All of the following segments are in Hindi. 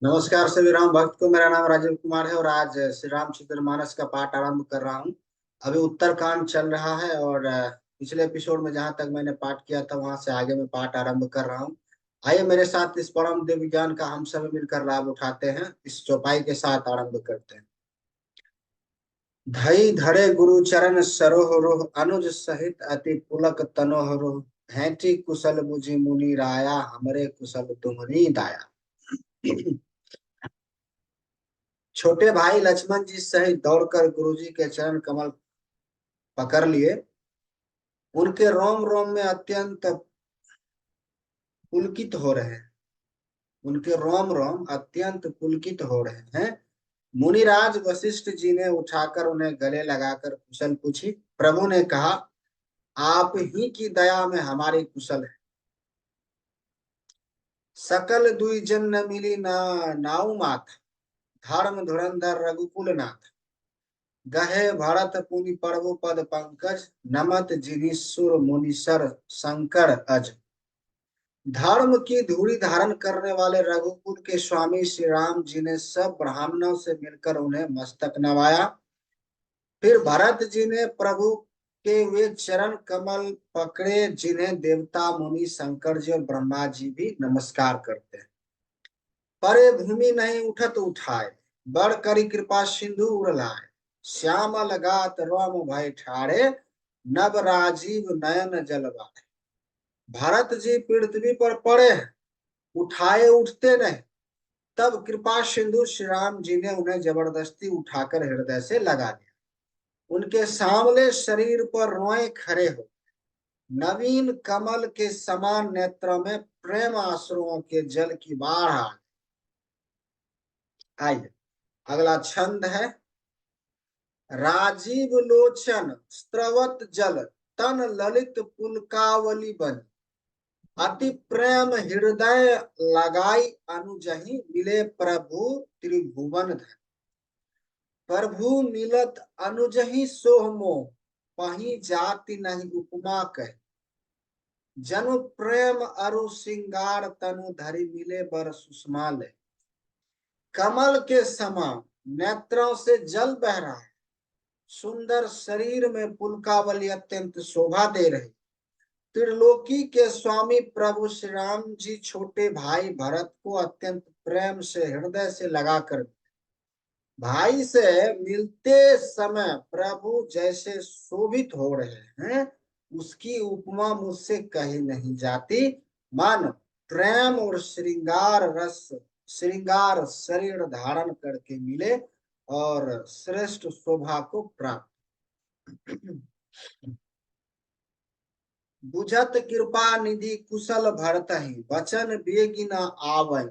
नमस्कार सभी राम भक्त को। मेरा नाम राजीव कुमार है और आज श्री रामचरितमानस का पाठ आरंभ कर रहा हूँ। अभी उत्तरकांड चल रहा है और पिछले एपिसोड में जहां तक मैंने पाठ किया था वहां से आगे मैं पाठ आरंभ कर रहा हूँ। आइए मेरे साथ इस परम दिव्य ज्ञान का हम सभी मिलकर लाभ उठाते हैं। इस चौपाई के साथ आरंभ करते हैं। धई धरे गुरु चरण सरोह रोह अनुज सहित अति पुलक तनोह रोह। भेंटी कुशल बुझि मुनि राया हमरे कुशल तुम्हरी दाया। छोटे भाई लक्ष्मण जी सहित दौड़कर गुरुजी के चरण कमल पकड़ लिए। उनके रोम रोम में अत्यंत पुलकित हो रहे हैं। उनके रोम रोम अत्यंत पुलकित हो रहे हैं। मुनिराज वशिष्ठ जी ने उठाकर उन्हें गले लगाकर कुशल पूछी। प्रभु ने कहा, आप ही की दया में हमारी कुशल है। सकल दुई जन न मिली ना नाउ माथ। धर्म धुरंधर रघुकुल नाथ। गहे भरत पुनि प्रभु पद पंकज। नमत जिनीश्वर मुनीसर शंकर अज। धर्म की धूड़ी धारण करने वाले रघुकुल के स्वामी श्री राम जी ने सब ब्राह्मणों से मिलकर उन्हें मस्तक नवाया। फिर भरत जी ने प्रभु के वे चरण कमल पकड़े जिन्हें देवता मुनि शंकर जी और ब्रह्मा जी भी नमस्कार करते हैं। परे भूमि नहीं उठत उठाए। बड़ करी कृपा सिंधु उड़लाए। श्याम लगात रोम भय ठाड़े। नव राजीव नयन जलवाए। भरत जी पृथ्वी पर पड़े हैं, उठाए उठते नहीं। तब कृपा सिंधु श्री राम जी ने उन्हें जबरदस्ती उठाकर हृदय से लगा दिया। उनके सांवले शरीर पर रोए खड़े हो। नवीन कमल के समान नेत्रों में प्रेम आंसुओं के जल की बाढ़ आ गई। आइए अगला छंद है। राजीव लोचन स्त्रवत जल तन ललित पुलकावली बन। अति प्रेम हृदय लगाई अनुजहि मिले प्रभु त्रिभुवन धन। प्रभु मिलत अनुजहि सोह मोह। पही जाति नहीं उपमा कह। जनु प्रेम अरु श्रृंगार तनु धरि मिले बर सुषमा ले। कमल के समान नेत्रों से जल बह रहा है। सुंदर शरीर में पुलकावली अत्यंत शोभा दे रही। त्रिलोकी के स्वामी प्रभु श्री राम जी छोटे भाई भरत को अत्यंत प्रेम से हृदय से लगाकर भाई से मिलते समय प्रभु जैसे शोभित हो रहे हैं, उसकी उपमा मुझसे कही नहीं जाती। मान प्रेम और श्रृंगार रस श्रृंगार शरीर धारण करके मिले और श्रेष्ठ शोभा को प्राप्त। बुझत कृपा निधि कुशल भरत ही वचन बेगी न आवै।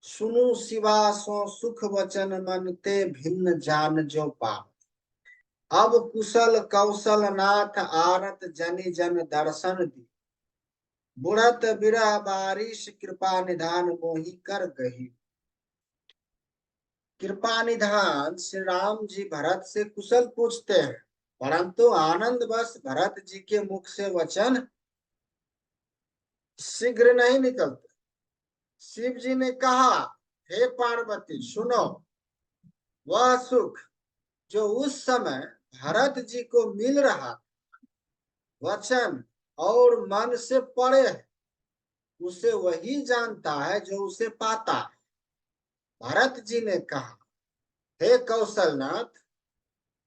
सुनु शिवा सो सुख वचन मन ते भिन्न जान जो पा। अब कुशल कौशल नाथ आरत जनि जन दर्शन दी। बुढ़त बिरह बारिश कृपा निधान मोहि कर गही। कृपा निधान श्री राम जी भरत से कुशल पूछते हैं, परंतु आनंद बस भरत जी के मुख से वचन शीघ्र नहीं निकलते। शिव जी ने कहा, हे पार्वती सुनो, वह सुख जो उस समय भरत जी को मिल रहा वचन और मन से परे है, उसे वही जानता है जो उसे पाता है। भरत जी ने कहा, हे कौशलनाथ,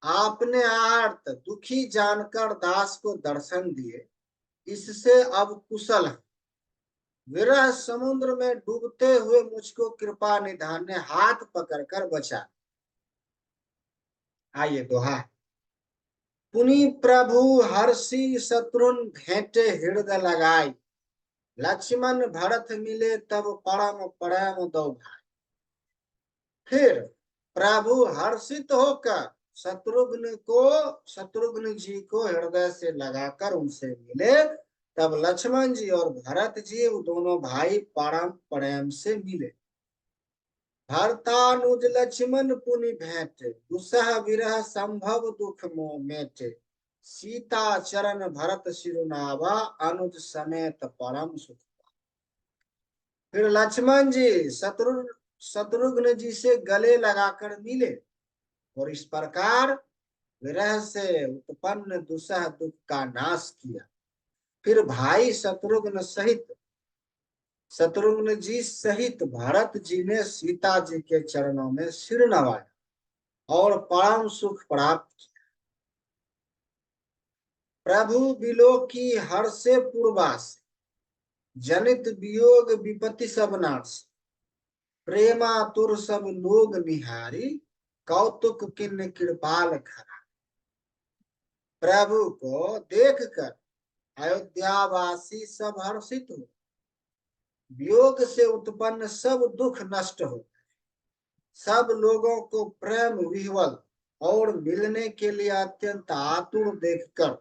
आपने आर्त दुखी जानकर दास को दर्शन दिए, इससे अब कुशल है। विरह समुद्र में डूबते हुए मुझको कृपा निधान ने हाथ पकड़कर बचा। आइए दोहा। पुनि प्रभु हर्षि शत्रुन भेंटे हृदय लगाई। लक्ष्मण भरत मिले तब परम प्रेम दो भाई। फिर प्रभु हर्षित होकर शत्रुघ्न जी को हृदय से लगाकर उनसे मिले। तब लक्ष्मण जी और भरत जी दोनों भाई परम प्रेम से मिले। भरतानुज लक्ष्मण पुनि भेंट दुसह विरह संभव दुख मोह मेटे। सीता चरण भरत सिरुनावा अनुज समेत परम सुख। फिर लक्ष्मण जी शत्रुघ्न जी से गले लगाकर मिले और इस प्रकार विरह से उत्पन्न दुसह दुख का नाश किया। फिर भाई शत्रुघ्न जी सहित भरत जी ने सीता जी के चरणों में सिर नवाया और परम सुख प्राप्त किया। प्रभु बिलो की हर से पूर्वास जनित वियोग विपत्ति सब नाश, प्रेमातुर सब लोग निहारी, कौतुक किन्ह कृपाल खरा। प्रभु को देखकर अयोध्यावासी सब हर्षित हो, वियोग से उत्पन्न सब दुख नष्ट हो, सब लोगों को प्रेम विह्वल और मिलने के लिए अत्यंत आतुर देखकर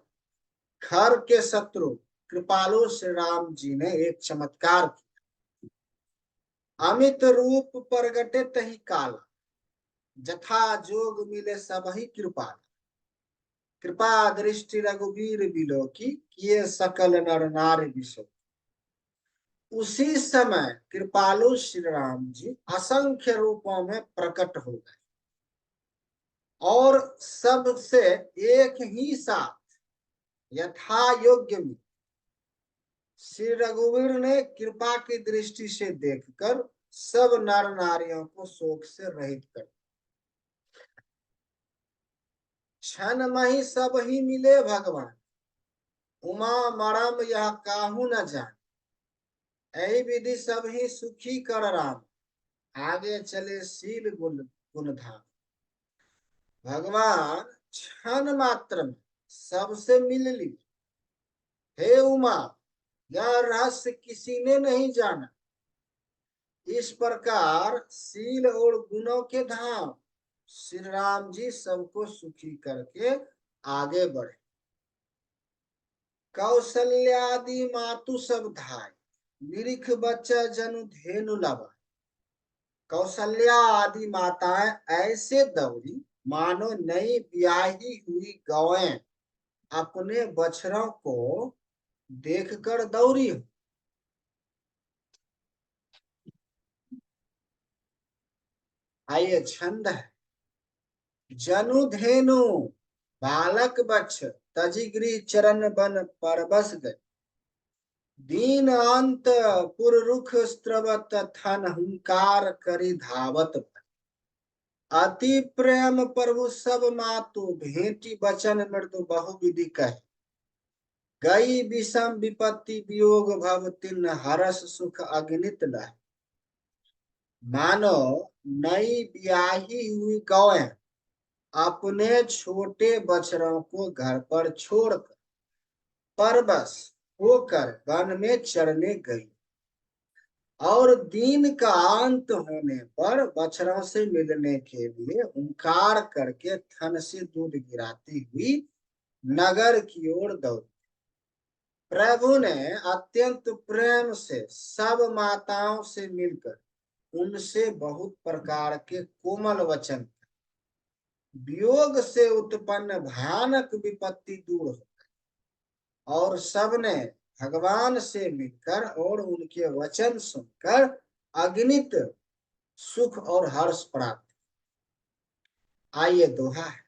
खर के शत्रु कृपालु श्री राम जी ने एक चमत्कार किया। अमित रूप प्रगटे तही काला, जथा जोग मिले सब ही कृपाल। कृपा दृष्टि रघुवीर बिलो की, किए सकल नर नारी विशो। उसी समय कृपालु श्री राम जी असंख्य रूपों में प्रकट हो गए और सबसे एक ही साथ यथा योग्य में श्री रघुवीर ने कृपा की दृष्टि से देखकर सब नर नारियों को शोक से रहित कर। क्षण मही सब ही मिले भगवान, उमा मरम यह काहू न जान। यही विधि सब ही सुखी कर राम, आगे चले शील गुण गुण धाम। भगवान क्षण मात्र में सबसे मिल ली। हे उमा, यह रहस्य किसी ने नहीं जाना। इस प्रकार शील और गुणों के धाम श्री राम जी सबको सुखी करके आगे बढ़े। कौशल्यादि मातु सब धाय, निरिख बच्चा जनु धेनु लवा। कौशल्या आदि माताएं ऐसे दौड़ी मानो नई ब्याही हुई गौएं अपने बछड़ों को देखकर दौड़ी। आइए छंद है। जनु धेनु बालक बच्छ, तजिग्री चरण बन परबस गए। दीन अंत पुर रुख स्त्रवत थन, हुंकार करी धावत। अति प्रेम प्रभु सब मातु, भेंटी बचन मृदु बहुविधि कहे। गई विषम विपत्ति वियोग भव, तिन हरस सुख अगणित लह। मानो नई ब्याही हुई गौएं अपने छोटे बछड़ों को घर पर छोड़कर परबस होकर वन में चरने गई और दिन का अंत होने पर बछड़ों से मिलने के लिए हुंकार करके थन से दूध गिराती हुई नगर की ओर दौड़ी। प्रभु ने अत्यंत प्रेम से सब माताओं से मिलकर उनसे बहुत प्रकार के कोमल वचन, वियोग से उत्पन्न भयानक विपत्ति दूर हो और सबने भगवान से मिलकर और उनके वचन सुनकर अगणित सुख और हर्ष प्राप्त। आइए दोहा है।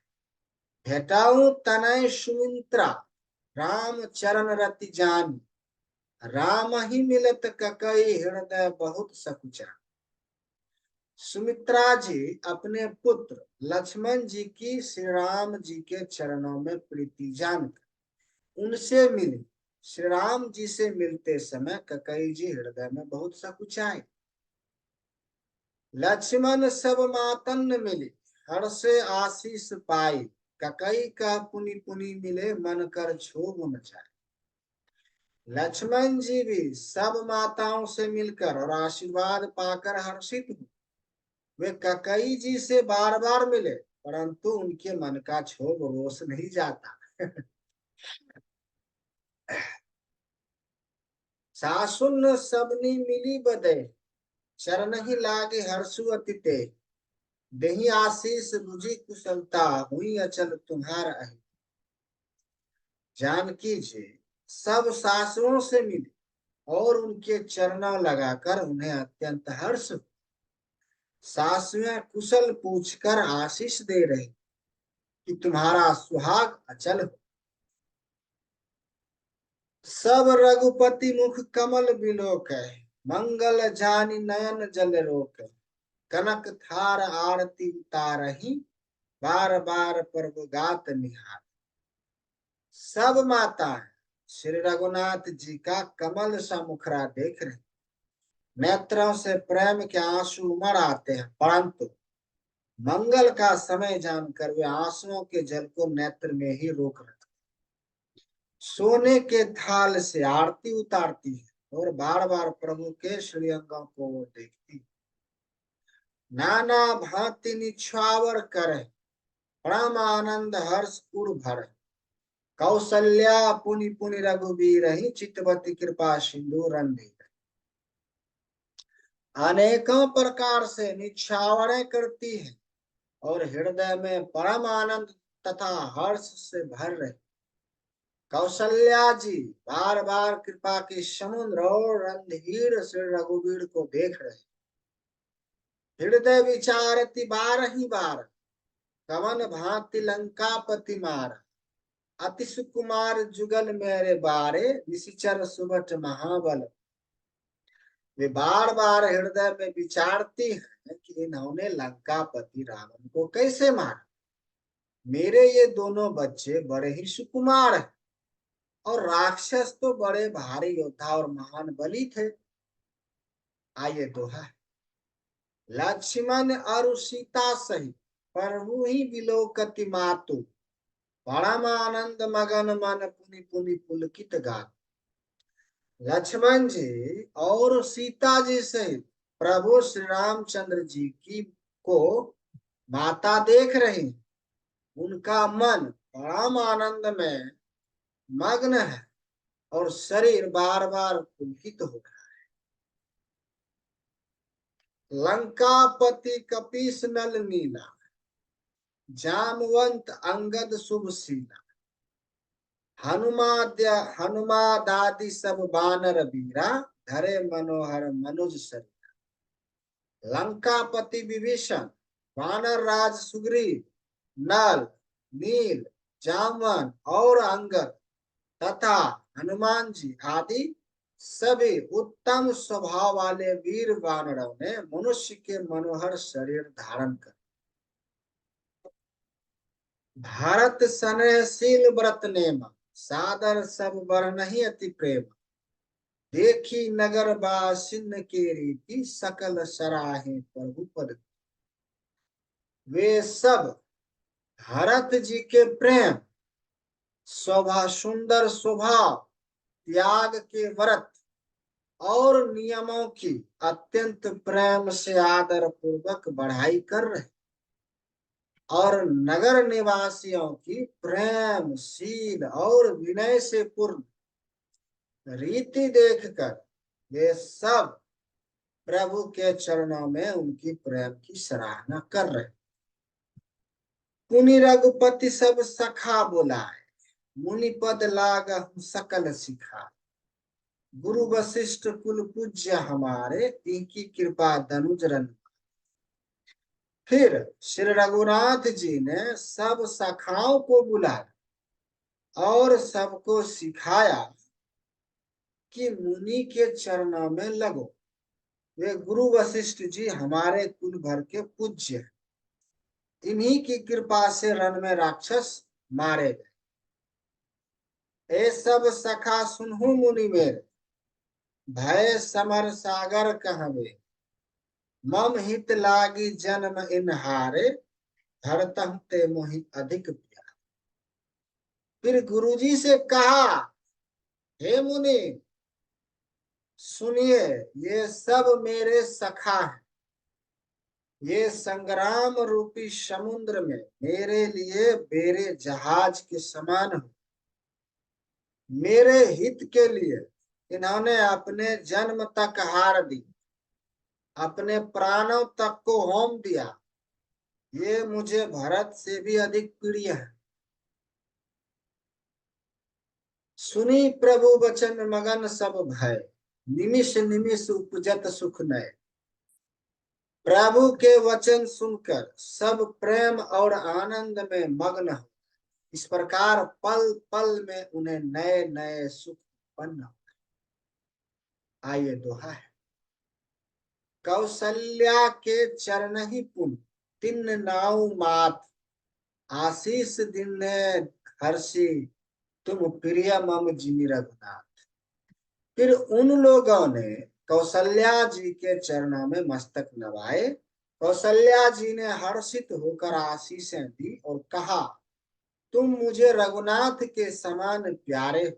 भेटाऊ तनय सुमित्रा, राम चरण रति जान। राम ही मिलत ककई, हृदय बहुत सकुचा। सुमित्रा जी अपने पुत्र लक्ष्मण जी की श्री राम जी के चरणों में प्रीति जानकर उनसे मिली। श्री राम जी से मिलते समय ककई जी हृदय में बहुत सकुचाए। लक्ष्मण सब मातन्न मिली, हर से आशीष पाई। ककई का पुनि पुनि मिले, मन कर क्षोभ मचाए। लक्ष्मण जी भी सब माताओं से मिलकर और आशीर्वाद पाकर हर्षित हुए। वे ककई जी से बार बार मिले, परंतु उनके मन का क्षोभ रोष नहीं जाता। सासुन सबनी मिली बदे, चरण ही लागे हर्षु अति ते। देहि आशीष बुझी कुशलता, हुई अचल तुम्हार अहि। जानकी जी सब सासुओं से मिली और उनके चरणों लगाकर उन्हें अत्यंत हर्ष। सासुएं कुशल पूछकर आशीष दे रही कि तुम्हारा सुहाग अचल हो। सब रघुपति मुख कमल बिलोक है, मंगल जानी नयन जल रोक। कनक थार आरती उतारही, बार बार प्रभु गात निहार। सब माताएं श्री रघुनाथ जी का कमल सा मुखरा देख रही, नेत्रों से प्रेम के आंसू उमड़ आते हैं, परंतु मंगल का समय जानकर वे आंसुओं के जल को नेत्र में ही रोक रखते। सोने के थाल से आरती उतारती है और बार बार प्रभु के श्रीअंगों को वो देखती। नाना भांति निछावर करे, परम आनंद हर्ष उर भर। कौसल्या पुनि पुनि रघुबीर ही, चितवती कृपा सिंधु रंधीर। अनेकों प्रकार से निछावरें करती है और हृदय में परम आनंद तथा हर्ष से भर रहे। कौशल्या जी बार बार कृपा के समुद्र और रणधीर श्री रघुवीर को देख रहे। हृदय विचारती बार ही बार, कवन भांति लंकापति मार। अति सुकुमार जुगल मेरे बारे, निशिचर सुबट महाबल। वे बार बार हृदय में विचारती हैं कि इन्होंने लंकापति रावण को कैसे मारा। मेरे ये दोनों बच्चे बड़े ही सुकुमार हैं और राक्षस तो बड़े भारी योद्धा और महान बली थे। आइए दोहा। लक्ष्मण और सीता सहित प्रभु ही विलोकति मातु, परम आनंद मगन मन पुनि पुनि पुलकित गात। लक्ष्मण जी और सीता जी सहित प्रभु श्री रामचंद्र जी की को माता देख रही, उनका मन परम आनंद में मग्न है और शरीर बार बार पुलकित हो रहा है। लंकापति कपीस नल नीला, जामवंत अंगद शुभशीला। हनुमादादि सब बानर बीरा, धरे मनोहर मनुज शरीरा। लंकापति विभीषण, वानर राज सुग्रीव, नल, नील, जामवन और अंगद तथा हनुमान जी आदि सभी उत्तम स्वभाव वाले वीर वानरों ने मनुष्य के मनोहर शरीर धारण कर भारत स्नेहशील व्रत नेम, सादर सब बर नहीं अति प्रेम। देखी नगर बासिन के रीति, सकल सराहे प्रभु पद। वे सब भरत जी के प्रेम, सुंदर स्वभाव, त्याग के व्रत और नियमों की अत्यंत प्रेम से आदर पूर्वक बढ़ाई कर रहे और नगर निवासियों की प्रेम शील और विनय से पूर्ण रीति देखकर वे सब प्रभु के चरणों में उनकी प्रेम की सराहना कर रहे। पुनि रघुपति सब सखा बुलाए, मुनि पद लाग सकल सिखा। गुरु वशिष्ठ कुल पूज्य हमारे, इनकी कृपा धनुज रन। फिर श्री रघुनाथ जी ने सब सखाओं को बुलाया और सबको सिखाया कि मुनि के चरणों में लगो। वे गुरु वशिष्ठ जी हमारे कुल भर के पूज्य हैं, इन्हीं की कृपा से रण में राक्षस मारे गए। ए सब सखा सुनहु मुनि मेरे, भय समर सागर कहवे। मम हित लागी जन्म इनहारे, धरतहु ते मोहि अधिक प्यार। फिर गुरुजी से कहा, हे मुनि सुनिए, ये सब मेरे सखा हैं। ये संग्राम रूपी समुद्र में मेरे लिए बेरे जहाज के समान हो। मेरे हित के लिए इन्होंने अपने जन्म तक हार दी, अपने प्राणों तक को होम दिया। ये मुझे भरत से भी अधिक प्रिय है। सुनी प्रभु वचन मगन सब भय, निमिष निमिष उपजत सुख नय। प्रभु के वचन सुनकर सब प्रेम और आनंद में मग्न हो। इस प्रकार पल पल में उन्हें नए नए सुख उत्पन्न हो। आइए दोहा है। कौशल्या के चरण ही पुन तिन्न नाउ मात, आशीष दिन हर्षि तुम प्रिय मम जिमि रघुनाथ। फिर उन लोगों ने कौशल्या जी के चरणों में मस्तक नवाए। कौशल्या जी ने हर्षित होकर आशीषें दी और कहा, तुम मुझे रघुनाथ के समान प्यारे हो।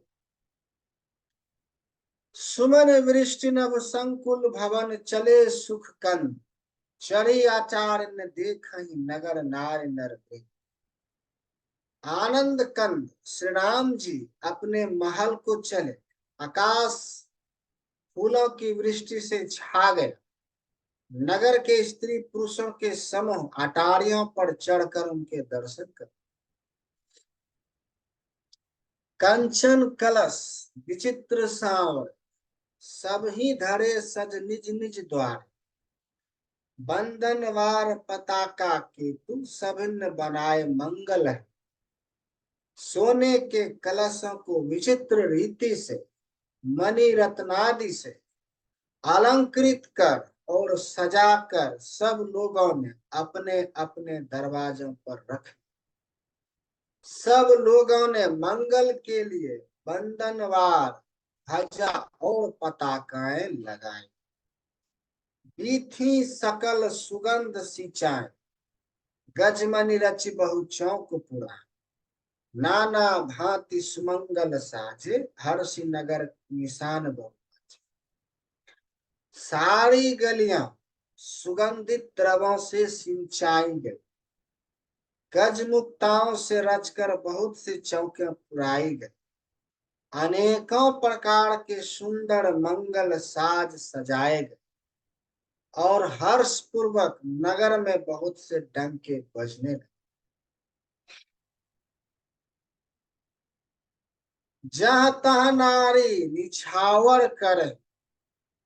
सुमन वृष्टि नभ संकुल भवन, चले सुख कंद, चढ़ी आचार्य न देखहि नगर नार नर प्रेम। आनंद कंद श्री राम जी अपने महल को चले। आकाश फूलों की वृष्टि से छा गया। नगर के स्त्री पुरुषों के समूह अटारियों पर चढ़कर उनके दर्शन कर। कंचन कलश विचित्र सांवर, सब ही धरे सज निज निज द्वार। बंधन वार पताका केतु, सभिन्न बनाए मंगल है। सोने के कलशों को विचित्र रीति से मणि रत्नादि से अलंकृत कर और सजाकर सब लोगों ने अपने अपने दरवाजों पर रख। सब लोगों ने मंगल के लिए बंधनवार ध्वजा और पताकाएं लगाई। बीथी सकल सुगंध सिंचाए, गजमणि रचि बहु चौक पुरा। नाना भांति सुमंगल साजे, हर्षि नगर निशान बहु। सारी गलियां सुगंधित द्रवों से सिंचाई गई। गजमुक्ताओं से रचकर बहुत सी चौकियां पुराई गई। अनेकों प्रकार के सुंदर मंगल साज सजाए गए और हर्ष पूर्वक नगर में बहुत से डंके बजने लगे। जहाँ तहाँ नारी निछावर करे,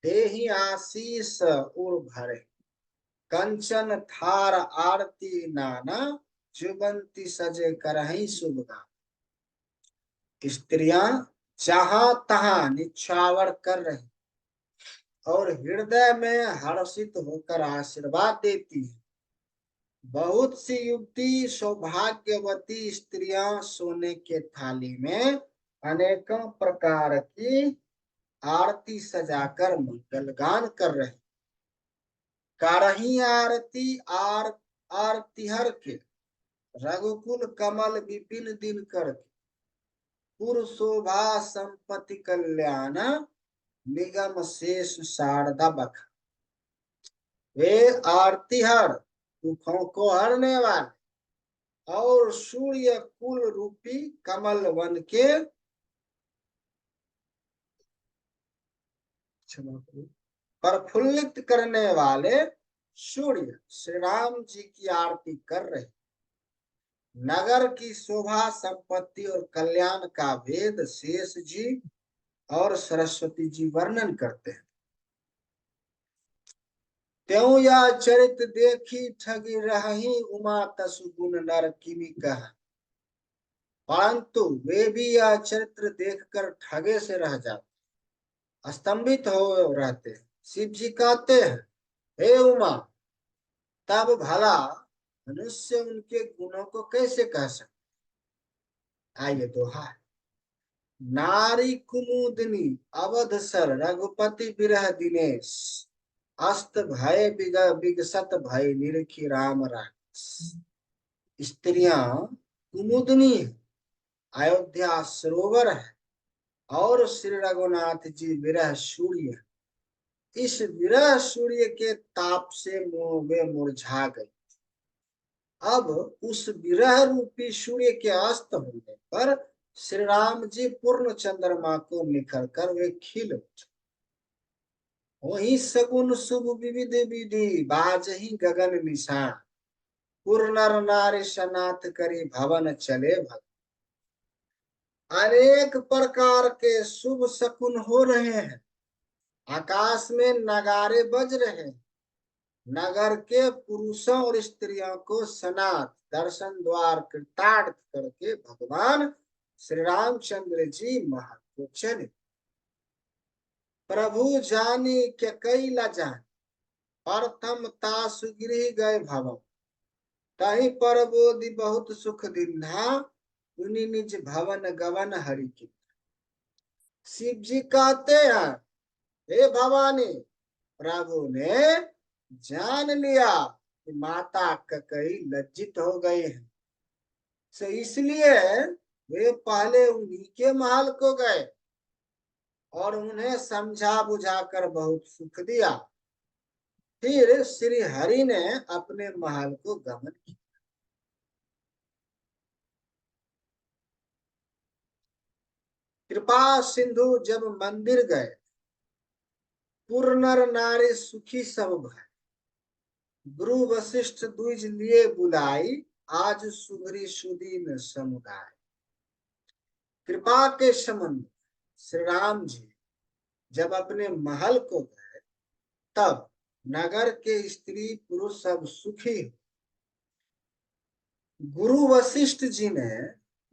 देहि आशीष उर भरे। कंचन थार आरती नाना, जुबंती सजे करहि शुभ गान। स्त्रियां जहां तहां निछावर कर रही और हृदय में हर्षित होकर आशीर्वाद देती है। बहुत सी युवती सौभाग्यवती स्त्रियां सोने के थाली में अनेकों प्रकार की आरती सजाकर मंगल गान कर रहे। कारही आरती आरतिहर के, रघुकुल कमल विपिन दिन कर के। पुर शोभा संपत्ति कल्याण, निगम शेष शारदा बख। वे आरतिहर दुखों को हरने वाले और सूर्य कुल रूपी कमल वन के प्रफुल्लित करने वाले सूर्य श्री राम जी की आरती कर रहे। नगर की शोभा संपत्ति और कल्याण का वेद शेष जी और सरस्वती जी वर्णन करते हैं। त्यों या चरित देखी ठगी रही, उमा तसु गुण नर किमि कह। परंतु वे भी यह चरित्र देखकर ठगे से रह जाते, स्तंभित हो रहते। शिव जी कहते हैं, हे उमा, तब भला मनुष्य उनके गुणों को कैसे कह सकते। आइए दोहा है। नारी कुमुदनी अवधसर, रघुपति विरह दिनेश। अस्त भय विगसत भय, निरखी राम राकेश। स्त्रियां कुमुदनी है, अयोध्या सरोवर है और श्री रघुनाथ जी विरह सूर्य। इस विरह सूर्य के ताप से वे मुरझा गई। अब उस विरह रूपी सूर्य के अस्त होने पर श्री राम जी पूर्ण चंद्रमा को निखर कर वे खिल उठे। वही सगुन शुभ विविध विधि, बाजही गगन निशान। पुर नर नारी सनाथ करी, भवन चले भग। अनेक प्रकार के शुभ शकुन हो रहे हैं। आकाश में नगारे बज रहे हैं। नगर के पुरुषों और स्त्रियों को सनाथ दर्शन द्वार कृतार्थ करके भगवान श्री रामचंद्र जी महल को चले। प्रभु जानी क्या कई ला जान, प्रथम तासु गृह गए भवन, तही पर बोधि बहुत सुख दिन्हा, उन्हीं निज भवन गवन हरि की। शिव जी कहते हैं, हे भवानी, प्रभु ने जान लिया कि माता कई लज्जित हो गए हैं, सो इसलिए वे पहले उन्हीं के महल को गए और उन्हें समझा बुझाकर बहुत सुख दिया। फिर श्री हरि ने अपने महल को गमन किया। कृपा सिंधु जब मंदिर गए, पुर नर नारी सुखी सब भय, गुरु वशिष्ठ द्विज लिए बुलाई, आज सुधरी सुदीन समुदाय। कृपा के संबंध श्री राम जी जब अपने महल को गए, तब नगर के स्त्री पुरुष सब सुखी। गुरु वशिष्ठ जी ने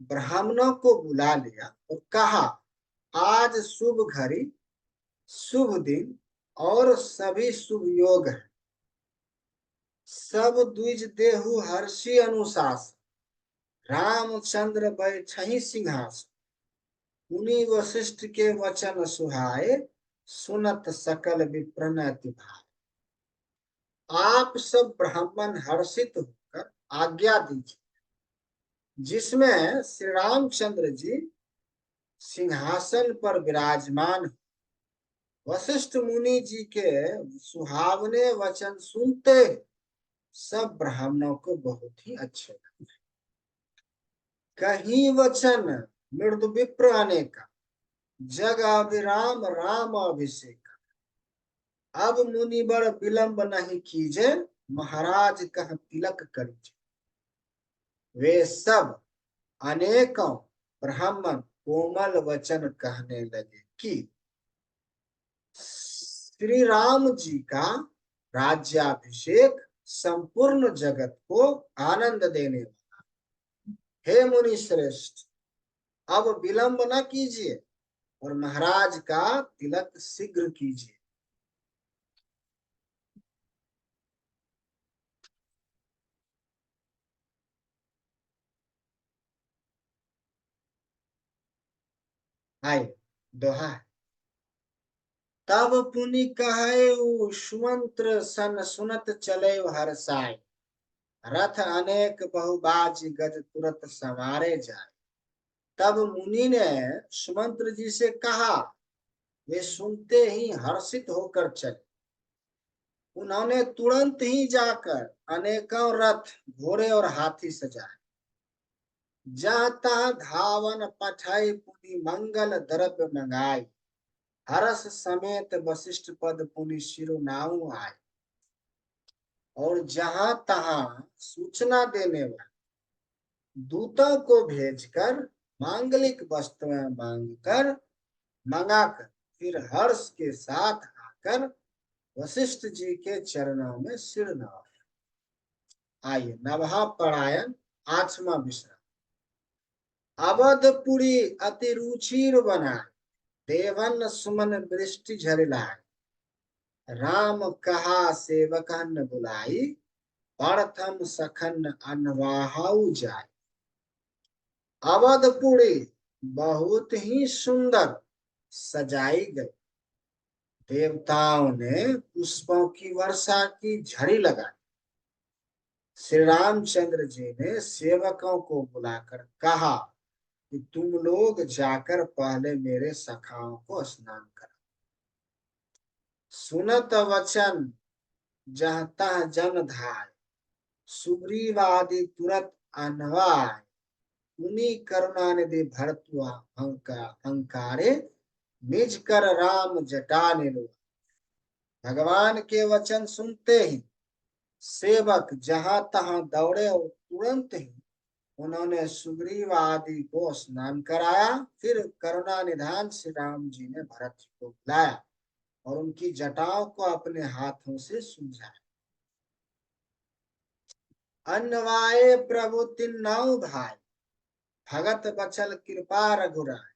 ब्राह्मणों को बुला लिया और कहा, आज शुभ घड़ी, शुभ दिन और सभी शुभ योग है। सब द्विज देहु हर्षि अनुशासन, रामचंद्र बैठहि सिंहासन। मुनि वशिष्ठ के वचन सुहाए, सुनत सकल विप्रन अति भाए। आप सब ब्राह्मण हर्षित होकर आज्ञा दीजिए, जिसमें श्री रामचंद्र जी सिंहासन पर विराजमान। वशिष्ठ मुनि जी के सुहावने वचन सुनते सब ब्राह्मणों को बहुत ही अच्छे लगे। कहीं वचन मृदु विप्र अनेका, जग अभिराम राम अभिषेक। अब मुनि बड़ विलंब नहीं कीजे, महाराज कह तिलक करीजे। वे सब अनेकों ब्राह्मण कोमल वचन कहने लगे कि श्री राम जी का राज्याभिषेक संपूर्ण जगत को आनंद देने वाला। हे मुनि श्रेष्ठ, अब विलंब न कीजिए और महाराज का तिलक शीघ्र कीजिए। आए दोहा। तब पुनि कहे सुमंत्र सन, सुनत चले हर्षाय, रथ अनेक बहुबाज गज तुरत संवारे जाए। तब मुनि ने सुमंत्र जी से कहा, वे सुनते ही हर्षित होकर चले। उन्होंने तुरंत ही जाकर अनेकों रथ घोड़े और हाथी सजाए। जहाँ तहाँ धावन पठाई, पुनि मंगल द्रव्य मंगाई। हर्ष समेत वशिष्ठ पद पुनि शिरोनाऊ आए। और जहां तहां सूचना देने वाले दूतों को भेजकर मांगलिक वस्तुएं मांगकर मंगाकर फिर हर्ष के साथ आकर वशिष्ठ जी के चरणों में सिर नवाया। आइए नवहा परायण आठवां विश्राम। अवधपुरी अति रुचिर बनाए, देवन सुमन वृष्टि झरिलाए। राम कहा सेवकन बुलाई, प्रथम सखन अनवाहाउ जाए। अवधपुरी बहुत ही सुंदर सजाई गई। देवताओं ने पुष्पों की वर्षा की, झड़ी लगाई। श्री रामचंद्र जी ने सेवकों को बुलाकर कहा कि तुम लोग जाकर पहले मेरे सखाओं को स्नान करो। सुनत वचन जहाँ तहाँ जन धाय, सुग्रीव आदि तुरत अनवाय। मुनि करुणा निधि भरतुआ अंकारे, निज कर राम जटा निलो। भगवान के वचन सुनते ही सेवक जहां तहां दौड़े और तुरंत ही उन्होंने सुग्रीव आदि को स्नान कराया। फिर करुणा निधान श्री राम जी ने भरत को बुलाया और उनकी जटाओं को अपने हाथों से सुलझाया। अन्नवाये प्रभु तिन नाउ भाई, भगत बचल कृपा रघुराय।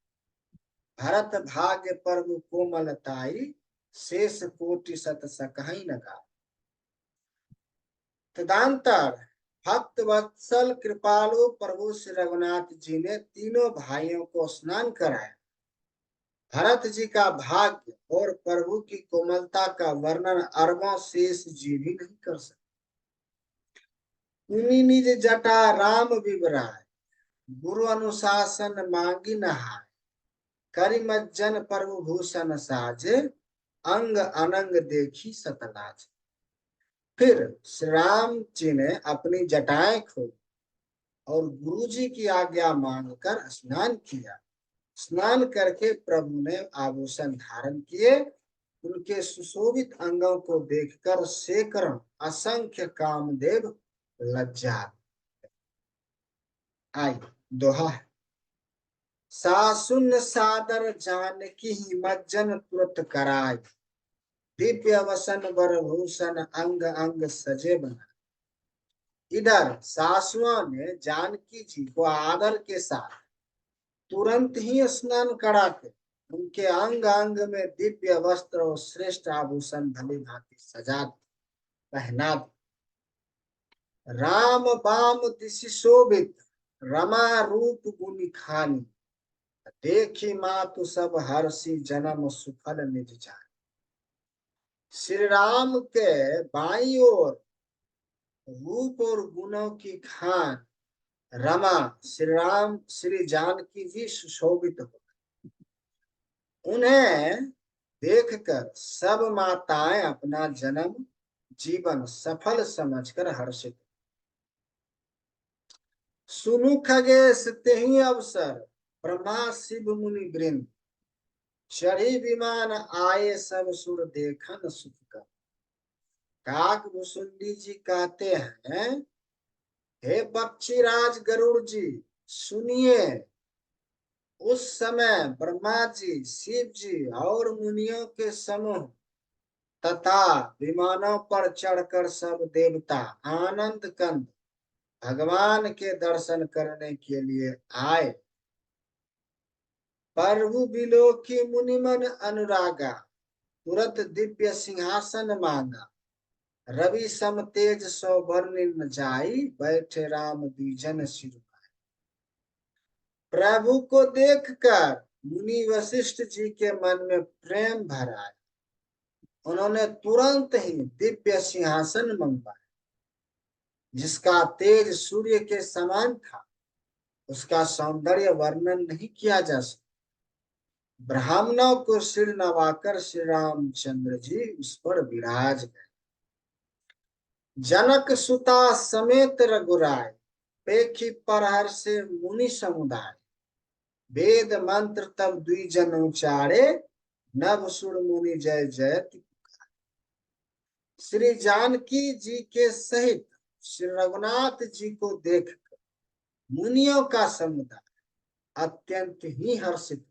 भरत भाग्य प्रभु कोमलताई, शेष कोटि सत सकहि न गाय। तदंतर भक्त वत्सल कृपालु प्रभु श्री रघुनाथ जी ने तीनों भाइयों को स्नान कराया। भरत जी का भाग्य और प्रभु की कोमलता का वर्णन अरबों शेष जी भी नहीं कर सकते। उन्हीं निज जटा राम विवराय, गुरु अनुशासन मांगी नहाय। करि मज्जन प्रभु भूषण साजे, अंग अनंग देखी सतलाज। फिर श्री राम जी ने अपनी जटाएं खोली और गुरु जी की आज्ञा मांगकर स्नान किया। स्नान करके प्रभु ने आभूषण धारण किए। उनके सुशोभित अंगों को देखकर सैकड़ों असंख्य कामदेव लज्जा आई। दोहा। सासुन सादर जानकी मज्जन तुरत कराय, दिव्य वसन वरभूषण अंग अंग सजे बना। इधर सासुओं ने जानकी जी को आदर के साथ तुरंत ही स्नान कराते उनके अंग अंग में दिव्य वस्त्र और श्रेष्ठ आभूषण भली भांति सजा पहना। राम बाम दिशि शोभित, रमा रूप गुनि खानी। देखी मातु सब हर्षि जन्म सुफल निज जान। श्री राम के बाईं ओर रूप और गुणों की खान रमा श्री राम श्री जानकी जी सुशोभित हो। उन्हें देखकर सब माताएं अपना जन्म जीवन सफल समझकर हर्षित। सुनु खगेश तेहि अवसर, ब्रह्मा शिव मुनि वृंद। चढ़ी विमान आए सब सुर देखन सुख कर। काक भुसुंडी जी कहते हैं, हे पक्षीराज गरुड़ जी सुनिए। उस समय ब्रह्मा जी, शिव जी और मुनियों के समूह तथा विमानों पर चढ़कर सब देवता आनंद कंद भगवान के दर्शन करने के लिए आए। प्रभु बिलोकी मुनिमन अनुरागा, तुरत दिव्य सिंहासन मांगा। रवि सम तेज सौ वर्णिन न जाई, बैठे राम द्विजन सिर। प्रभु को देखकर मुनि वशिष्ठ जी के मन में प्रेम भर आया। उन्होंने तुरंत ही दिव्य सिंहासन मंगवाया, जिसका तेज सूर्य के समान था। उसका सौंदर्य वर्णन नहीं किया जा सकता। ब्राह्मणों को सिर नवाकर श्री रामचंद्र जी उस पर विराज गए। जनक सुता समेत रघुराय, पेखी परहर से मुनि समुदाय। वेद मंत्र तब द्विजन उचारे, नभ सुर मुनि जय जयति। श्री जानकी जी के सहित श्री रघुनाथ जी को देखकर मुनियों का समुदाय अत्यंत ही हर्षित।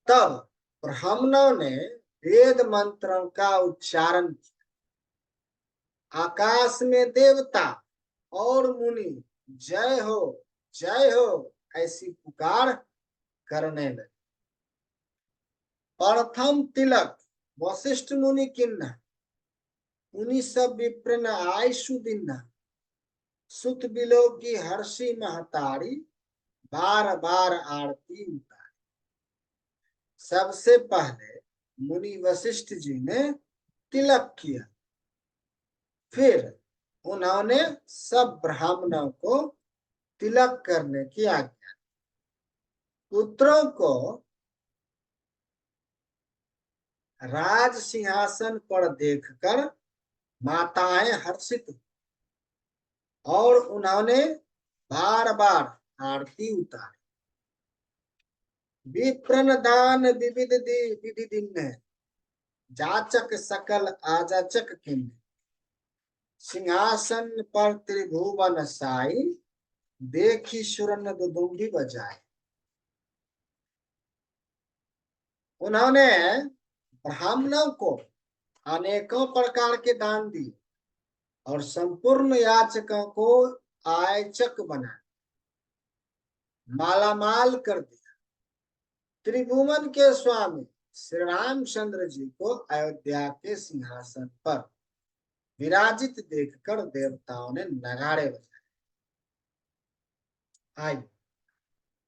तब ब्राह्मणों ने वेद मंत्रों का उच्चारण किया। आकाश में देवता और मुनि जय हो ऐसी पुकार करने लगे। प्रथम तिलक वशिष्ठ मुनि किन्ना, मुनि सब विप्रन आय सुदिन्ना। सुत बिलो की हर्षि महतारी, बार बार आरती उतारी। सबसे पहले मुनि वशिष्ठ जी ने तिलक किया। फिर उन्होंने सब ब्राह्मणों को तिलक करने की आज्ञा। पुत्रों को राज सिंहासन पर देखकर माताएं हर्षित और उन्होंने बार बार आरती उतारी। विप्रन दान विविध विधि दिन, जाचक सकल आजाचक किन्ह। सिंहासन पर त्रिभुवन साई, देखी सुरन दुदुम्बी बजाए। उन्होंने ब्राह्मणों को अनेकों प्रकार के दान दिए और संपूर्ण याचकों को आयचक बना, मालामाल कर दिया। त्रिभुवन के स्वामी श्री रामचंद्र जी को अयोध्या के सिंहासन पर विराजित देखकर देवताओं ने नगाड़े बजाए। आइए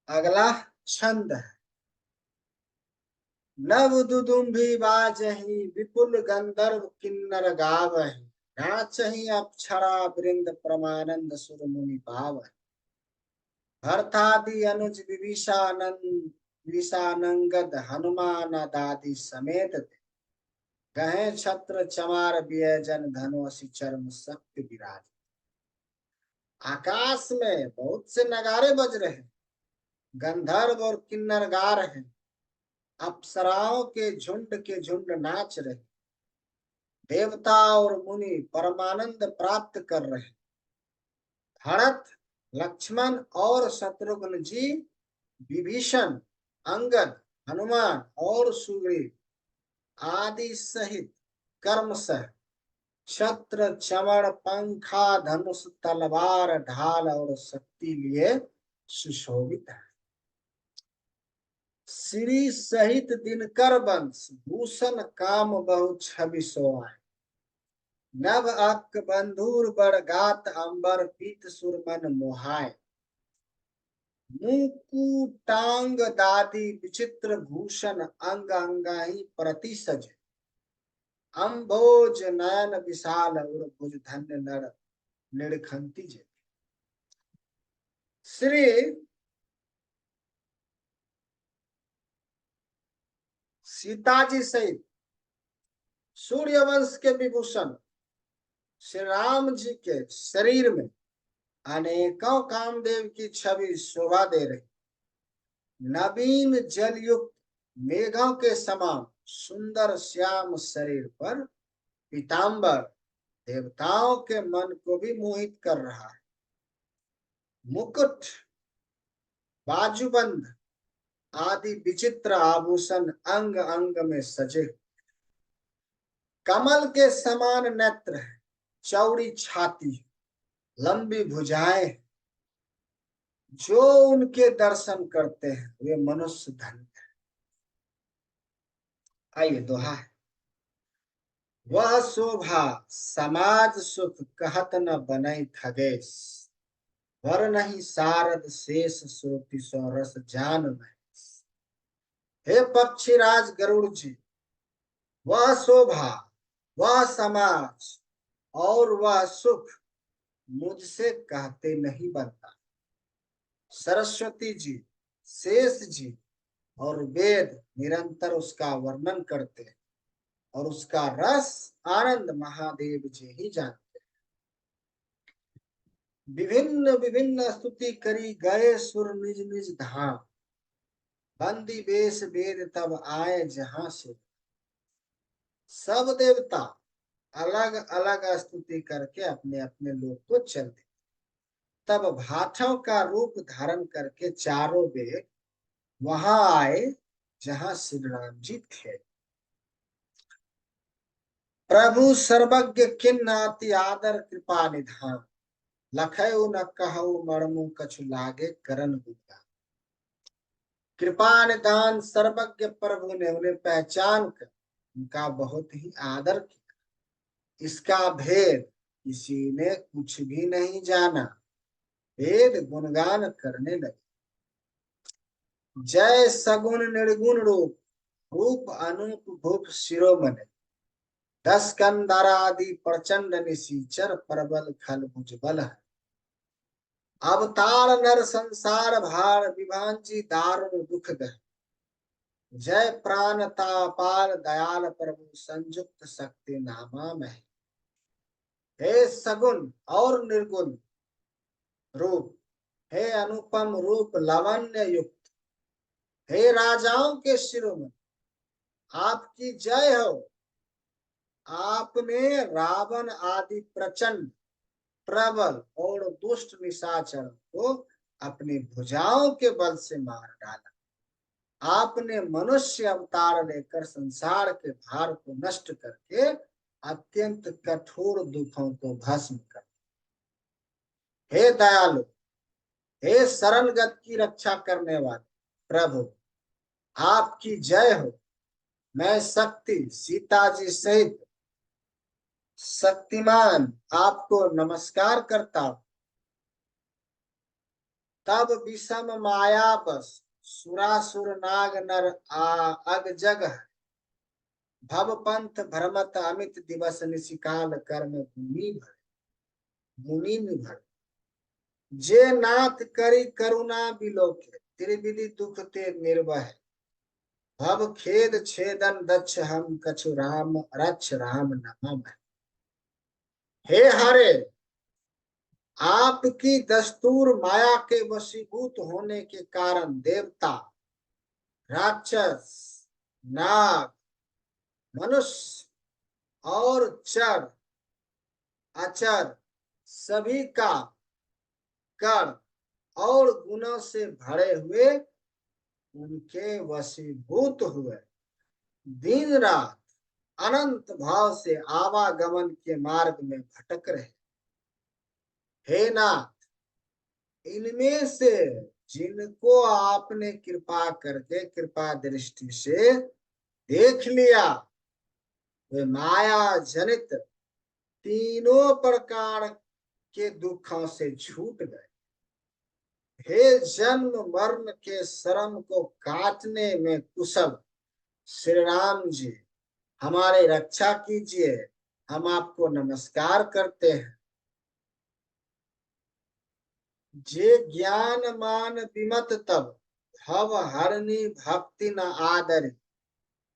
अगला छंद है। नव दुदुम्भी बाजहि विपुल गंधर्व किन्नर गावहि, नाचहि अप्सरा वृंद परमानंद सुर मुनि पावहि। भरतादि अनुज विभीषानंगद हनुमान दादि समेत गहे छत्र चमार वियजन धनुषि चर्म शक्ति विराज। आकाश में बहुत से नगारे बज रहे हैं, गंधर्व और किन्नर गा रहे हैं, अप्सराओं के झुंड नाच रहे, देवता और मुनि परमानंद प्राप्त कर रहे। भरत, लक्ष्मण और शत्रुघ्न जी, विभीषण, अंगद, हनुमान और सुग्रीव आदि सहित कर्मशः छत्र चमड़ पंखा धनुष तलवार ढाल और शक्ति लिए सुशोभित है। श्री सहित दिनकर वंश भूषण काम बहु छवि सोहाय, नभ अक बंधुर बड़ गात अंबर पीत सुरमन मोहाय। मुकुटांग दादी विचित्र भूषण अंग अंगाही प्रति सजे, अम्भोज नयन विशाल और भुज धन्य नर निड़खंती जे। श्री सीता जी सहित सूर्यवंश के विभूषण श्री राम जी के शरीर में अनेकों कामदेव की छवि शोभा दे रही। नवीन जल युक्त मेघों के समान सुंदर श्याम शरीर पर पीतांबर देवताओं के मन को भी मोहित कर रहा है। मुकुट, बाजूबंद आदि विचित्र आभूषण अंग अंग में सजे, कमल के समान नेत्र है, चौड़ी छाती, लंबी भुजाएं, जो उनके दर्शन करते हैं वे मनुष्य धन्य है। आइए दोहा है। वह शोभा समाज सुख कहत न बनई खगेश, वर नहीं सारद शेष श्रोति सौरस जान महेश। हे पक्षीराज गरुड़ जी, वह शोभा, वह समाज और वह सुख मुझसे कहते नहीं बनता। सरस्वती जी, शेष जी और वेद निरंतर उसका वर्णन करते हैं और उसका रस आनंद महादेव जी ही जानते हैं। विभिन्न विभिन्न स्तुति करी गए सुर निज निज धाम, बंदी बेश वेद तब आए जहां से। सब देवता अलग अलग स्तुति करके अपने अपने लोक को चल दिए। तब भाटों का रूप धारण करके चारों वेद वहां आए जहां श्री राम जी थे। प्रभु सर्वज्ञ किन्नाति आदर कृपा निधान, लखयु न कहु मर्मु कछु लागे करन गुणगान। कृपा निधान सर्वज्ञ प्रभु ने उन्हें पहचान कर उनका बहुत ही आदर किया। इसका भेद किसी ने कुछ भी नहीं जाना। वेद गुणगान करने लगे। जय सगुण निर्गुण रूप, रूप अनूप भूप शिरोमणि, 10 कंदरादि प्रचंड निशीचर प्रबल खल भुजबल है। अवतार नर संसार भार विभांजी दारुण दुख दह, जय प्राण तापाल दयाल प्रभु संयुक्त शक्ति नामा में। हे सगुण और निर्गुण रूप, हे अनुपम रूप लावण्य युक्त, हे राजाओं के शिरोमणि, आपकी जय हो। आपने रावण आदि प्रचंड प्रबल और दुष्ट निशाचर को अपनी भुजाओं के बल से मार डाला। आपने मनुष्य अवतार लेकर संसार के भार को नष्ट करके अत्यंत कठोर दुखों को भस्म कर। हे दयालु, हे शरणगत की रक्षा करने वाले प्रभु, आपकी जय हो। मैं शक्ति सीता जी सहित शक्तिमान आपको नमस्कार करता हूं। तब विषम माया बस सुरासुर नाग नर अग जग भव पंथ भ्रमत अमित दिवस निशिकाल कर्म मुनि भर। जे नाथ करी करुणा बिलोके त्रिविधि दुख ते निर्वह भव खेद छेदन दक्ष हम कछु राम रक्ष राम नाम। हे हरे, आपकी दस्तूर माया के वशीभूत होने के कारण देवता, राक्षस, नाग, मनुष्य और चर अचर सभी का कर और गुणों से भरे हुए उनके वशीभूत हुए दिन रात अनंत भाव से आवागमन के मार्ग में भटक रहे। हे नाथ, इनमें से जिनको आपने कृपा करके कृपा दृष्टि से देख लिया, वे माया जनित तीनों प्रकार के दुखों से छूट गए। हे जन्म मरण के श्रम को काटने में कुशल श्री राम जी, हमारे रक्षा कीजिए। हम आपको नमस्कार करते हैं। जे ज्ञान मान विमत तब भव हरनी भक्ति न आदरि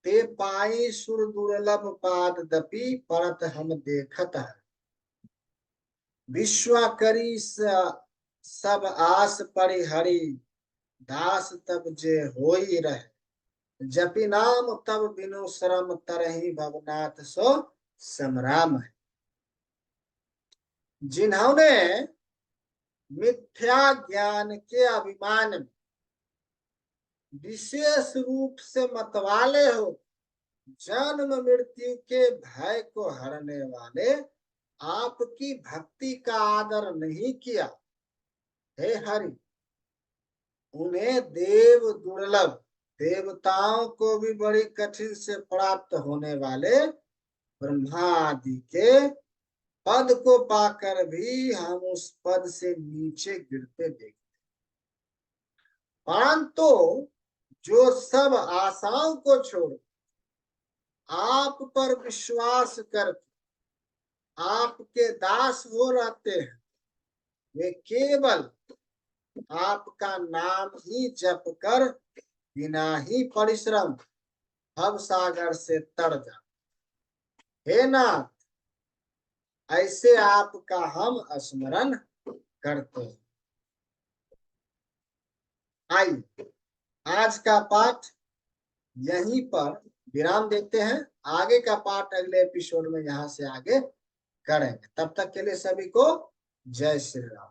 ते पाई सुर दुर्लभ पाद दपि परत हम देखत है। विश्वा करी सब आस परिहरी दास तब जे होई रहे जपि नाम तब बिनु श्रम तरही भवनाथ सो समराम है। जिन्होंने मिथ्या ज्ञान के अभिमान में विशेष रूप से मतवाले हो जन्म मृत्यु के भय को हरने वाले आपकी भक्ति का आदर नहीं किया, हे हरि, उन्हें देव दुर्लभ देवताओं को भी बड़ी कठिन से प्राप्त होने वाले ब्रह्मा आदि के पद को पाकर भी हम उस पद से नीचे गिरते देखते। परंतु जो सब आशाओं को छोड़ आप पर विश्वास करके आपके दास हो रहते हैं, वे केवल आपका नाम ही जप कर बिना ही परिश्रम भव सागर से तर जा। हे नाथ, ऐसे आपका हम स्मरण करते हैं। आइए आज का पाठ यहीं पर विराम देते हैं। आगे का पाठ अगले एपिसोड में यहाँ से आगे करेंगे। तब तक के लिए सभी को जय श्री राम।